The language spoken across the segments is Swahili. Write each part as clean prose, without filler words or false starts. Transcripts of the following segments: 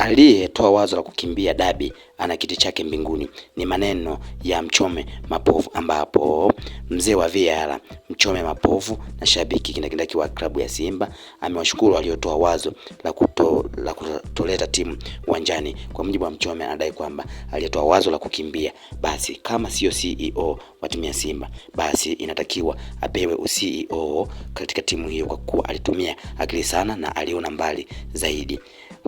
aliyetoa wazo la kukimbia dabi ana kiti chake mbinguni. Ni maneno ya Mchome Mapovu, ambapo mzee wa VAR Mchome Mapovu na shabiki kindakindaki wa klabu ya Simba amewashukuru waliotoa wazo la kutoleta timu uwanjani. Kwa mujibu wa Mchome, anadai kwamba aliyetoa wazo la kukimbia, basi kama sio CEO wa timu ya Simba, basi inatakiwa apewe CEO katika timu hiyo, kwa kuwa alitumia akili sana na aliona mbali zaidi.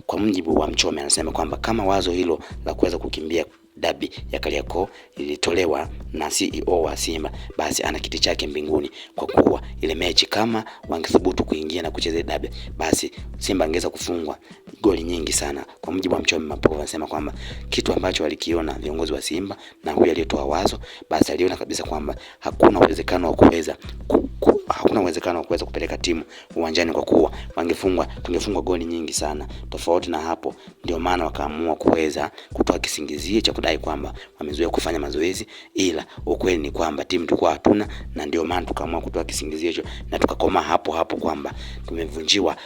Kwa mujibu wa Mchome, anasema kwamba kama wazo hilo la kuweza kukimbia dabi ya Kariakoo ilitolewa na CEO wa Simba, basi ana kiti chake mbinguni, kwa kuwa ile mechi kama wangethubutu kuingia na kucheza dabi, basi Simba angeweza kufungwa goli nyingi sana. Kwa mujibu wa Mchome Mapovu, anasema kwamba kitu ambacho walikiona viongozi wa Simba na huyu aliyetoa wazo, basi aliona kabisa kwamba hakuna uwezekano wa kuweza kupeleka timu uwanjani, kwa kuwa tungefungwa goli nyingi sana. Tofauti na hapo, ndio maana wakaamua kuweza kutoa kisingizio cha kudai kwamba wamezoea kufanya mazoezi, ila ukweli ni kwamba timu tulikuwa hatuna, na ndio maana tukaamua kutoa kisingizio hicho na tukakoma hapo kwamba tumevunjiwa,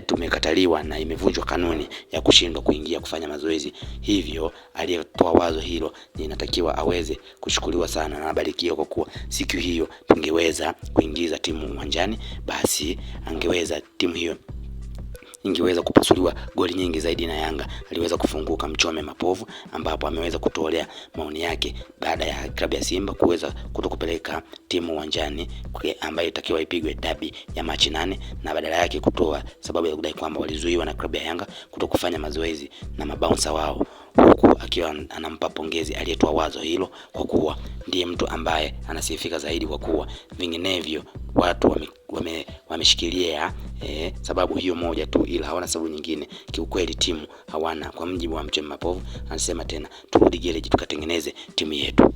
tumekataliwa na imevunjwa kanuni ya kushindwa kuingia kufanya mazoezi. Hivyo aliyetoa wazo hilo inatakiwa aweze kushukuriwa sana na abarikiwe, kwa kuwa siku hiyo tungeweza kuingiza timu uwanjani, basi timu hiyo ingeweza kupasuliwa goli nyingi zaidi na Yanga. Aliweza kufunguka Mchome Mapovu, ambapo ameweza kutolea maoni yake baada ya klabu ya Simba kuweza kutokupeleka timu uwanjani ambayo itakiwa ipigwe dabi ya Machi 8, na badala yake kutoa sababu ya kudai kwamba walizuiwa na klabu ya Yanga kutokufanya mazoezi na mabouncer wao, huku akiwa anampa pongezi aliyetoa wazo hilo, kwa kuwa ndiye mtu ambaye anasifika zaidi, kwa kuwa vinginevyo watu wameshikilia sababu hiyo moja tu, ila hawana sababu nyingine. Kiukweli timu hawana. Kwa mjibu wa Mchome Mapovu, anasema tena, turudi gereji tukatengeneze timu yetu.